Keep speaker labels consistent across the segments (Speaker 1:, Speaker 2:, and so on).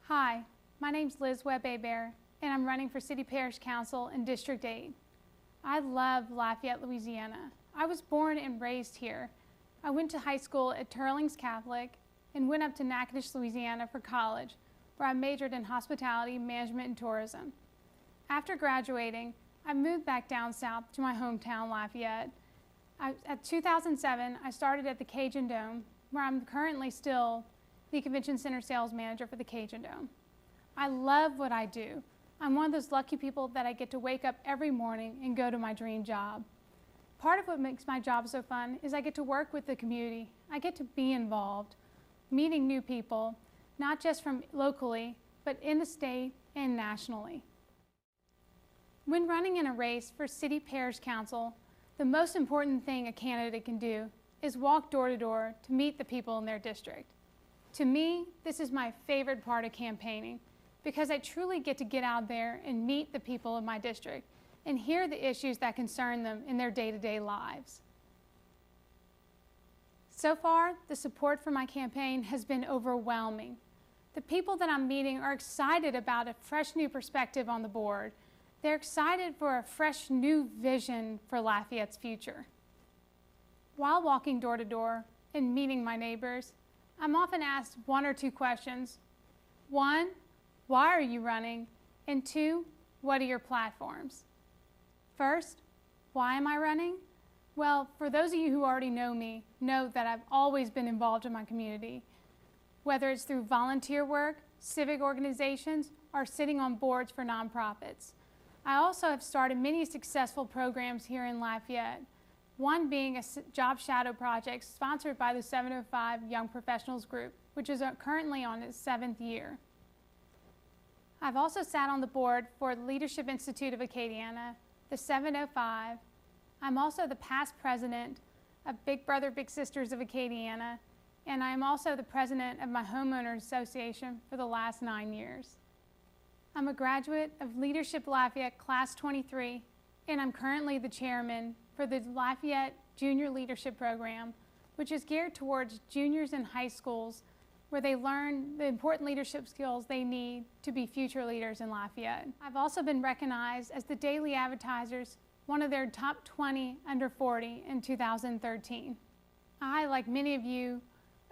Speaker 1: Hi, my name's Liz Webb-Hebert, and I'm running for City Parish Council in District 8. I love Lafayette, Louisiana. I was born and raised here. I went to high school at Turlings Catholic and went up to Natchitoches, Louisiana for college, where I majored in hospitality, management, and tourism. After graduating, I moved back down south to my hometown, Lafayette. At 2007, I started at the Cajun Dome, where I'm currently still the Convention Center sales manager for the Cajun Dome. I love what I do. I'm one of those lucky people that I get to wake up every morning and go to my dream job. Part of what makes my job so fun is I get to work with the community. I get to be involved, meeting new people, not just from locally, but in the state and nationally. When running in a race for City Parish Council, the most important thing a candidate can do is walk door to door to meet the people in their district. To me, this is my favorite part of campaigning because I truly get to get out there and meet the people of my district and hear the issues that concern them in their day-to-day lives. So far, the support for my campaign has been overwhelming. The people that I'm meeting are excited about a fresh new perspective on the board. They're excited for a fresh new vision for Lafayette's future. While walking door to door and meeting my neighbors, I'm often asked one or two questions. One, why are you running? And two, what are your platforms? First, why am I running? Well, for those of you who already know me, know that I've always been involved in my community, whether it's through volunteer work, civic organizations, or sitting on boards for nonprofits. I also have started many successful programs here in Lafayette, one being a job shadow project sponsored by the 705 Young Professionals Group, which is currently on its 7th year. I've also sat on the board for the Leadership Institute of Acadiana, the 705. I'm also the past president of Big Brother Big Sisters of Acadiana, and I'm also the president of my homeowners association for the last 9 years. I'm a graduate of Leadership Lafayette Class 23, and I'm currently the chairman for the Lafayette Junior Leadership Program, which is geared towards juniors in high schools where they learn the important leadership skills they need to be future leaders in Lafayette. I've also been recognized as the Daily Advertiser's one of their top 20 under 40 in 2013. I, like many of you,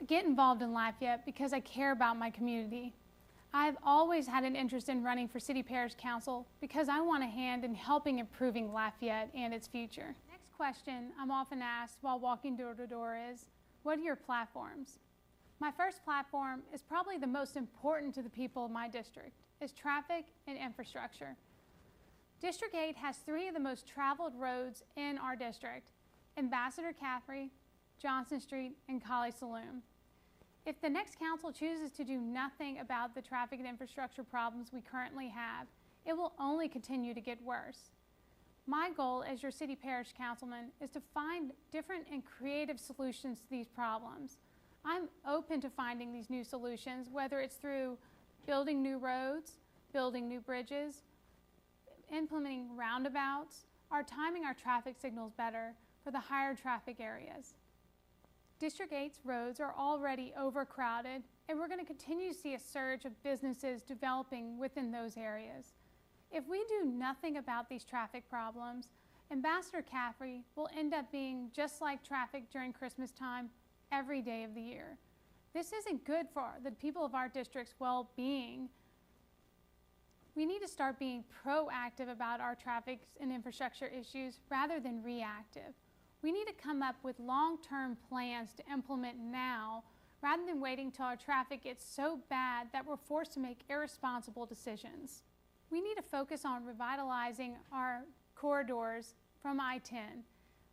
Speaker 1: get involved in Lafayette because I care about my community. I've always had an interest in running for City Parish Council because I want a hand in helping improving Lafayette and its future. Next question I'm often asked while walking door to door is, what are your platforms? My first platform is probably the most important to the people of my district, is traffic and infrastructure. District 8 has 3 of the most traveled roads in our district, Ambassador Caffrey, Johnson Street, and Colley Saloon. If the next council chooses to do nothing about the traffic and infrastructure problems we currently have, it will only continue to get worse. My goal as your city parish councilman is to find different and creative solutions to these problems. I'm open to finding these new solutions, whether it's through building new roads, building new bridges, implementing roundabouts, or timing our traffic signals better for the higher traffic areas. District 8's roads are already overcrowded, and we're going to continue to see a surge of businesses developing within those areas. If we do nothing about these traffic problems, Ambassador Caffrey will end up being just like traffic during Christmas time every day of the year. This isn't good for the people of our district's well-being. We need to start being proactive about our traffic and infrastructure issues rather than reactive. We need to come up with long-term plans to implement now rather than waiting till our traffic gets so bad that we're forced to make irresponsible decisions. We need to focus on revitalizing our corridors from I-10.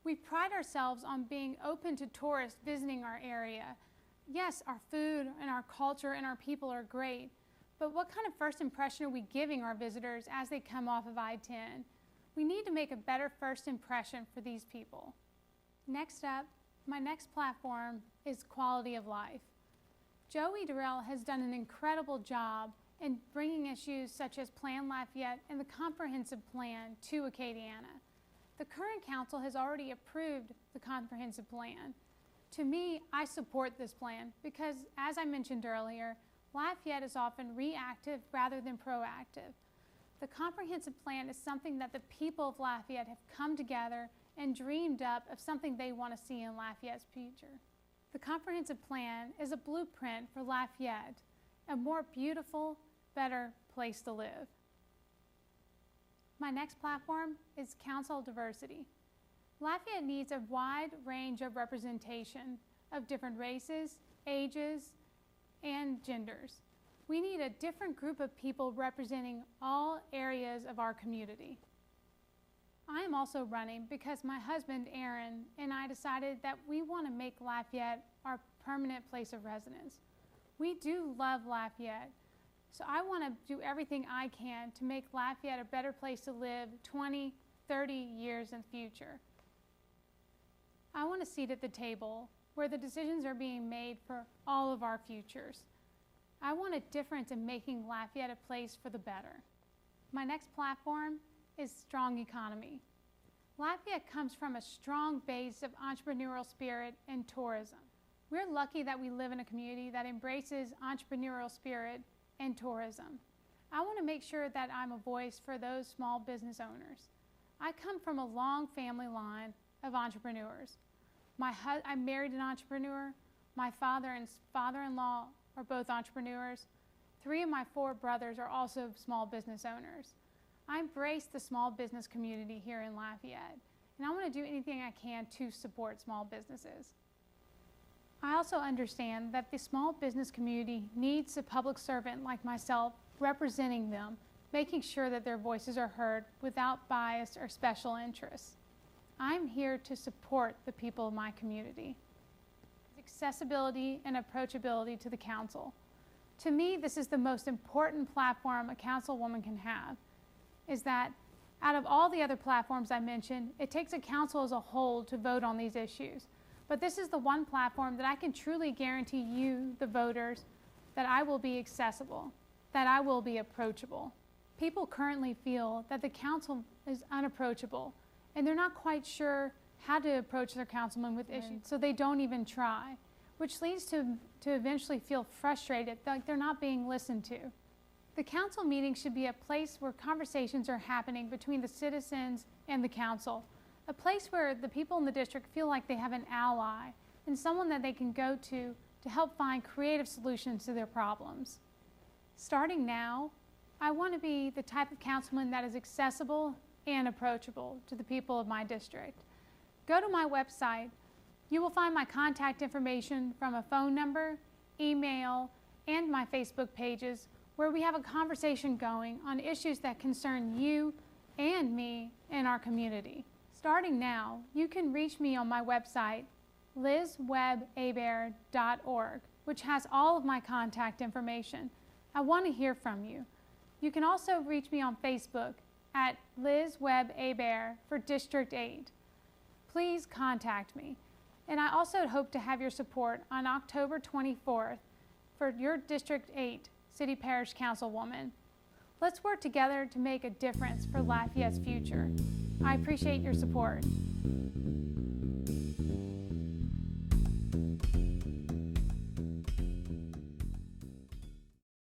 Speaker 1: We pride ourselves on being open to tourists visiting our area. Yes, our food and our culture and our people are great, but what kind of first impression are we giving our visitors as they come off of I-10? We need to make a better first impression for these people. Next up, my next platform is quality of life. Joey Durrell has done an incredible job in bringing issues such as Plan Lafayette and the comprehensive plan to Acadiana. The current council has already approved the comprehensive plan. To me, I support this plan because, as I mentioned earlier, Lafayette is often reactive rather than proactive. The comprehensive plan is something that the people of Lafayette have come together and dreamed up of something they want to see in Lafayette's future. The comprehensive plan is a blueprint for Lafayette, a more beautiful, better place to live. My next platform is council diversity. Lafayette needs a wide range of representation of different races, ages, and genders. We need a different group of people representing all areas of our community. I am also running because my husband, Aaron, and I decided that we want to make Lafayette our permanent place of residence. We do love Lafayette, so I want to do everything I can to make Lafayette a better place to live 20, 30 years in the future. I want a seat at the table where the decisions are being made for all of our futures. I want a difference in making Lafayette a place for the better. My next platform is strong economy. Lafayette comes from a strong base of entrepreneurial spirit and tourism. We're lucky that we live in a community that embraces entrepreneurial spirit and tourism. I want to make sure that I'm a voice for those small business owners. I come from a long family line of entrepreneurs. I'm married an entrepreneur. My father and father-in-law are both entrepreneurs. 3 of my 4 brothers are also small business owners. I embrace the small business community here in Lafayette, and I want to do anything I can to support small businesses. I also understand that the small business community needs a public servant like myself representing them, making sure that their voices are heard without bias or special interests. I'm here to support the people of my community. Accessibility and approachability to the council. To me, this is the most important platform a councilwoman can have, is that out of all the other platforms I mentioned, it takes a council as a whole to vote on these issues. But this is the one platform that I can truly guarantee you, the voters, that I will be accessible, that I will be approachable. People currently feel that the council is unapproachable, and they're not quite sure how to approach their councilman with issues, so they don't even try, which leads to eventually feel frustrated, like they're not being listened to. The council meeting should be a place where conversations are happening between the citizens and the council, a place where the people in the district feel like they have an ally and someone that they can go to help find creative solutions to their problems. Starting now, I want to be the type of councilman that is accessible and approachable to the people of my district. Go to my website. You will find my contact information from a phone number, email, and my Facebook pages where we have a conversation going on issues that concern you and me and our community. Starting now, you can reach me on my website, lizwebhebert.org, which has all of my contact information. I want to hear from you. You can also reach me on Facebook at lizwebhebert for District 8. Please contact me. And I also hope to have your support on October 24th for your District 8 City Parish Councilwoman. Let's work together to make a difference for Lafayette's future. I appreciate your support.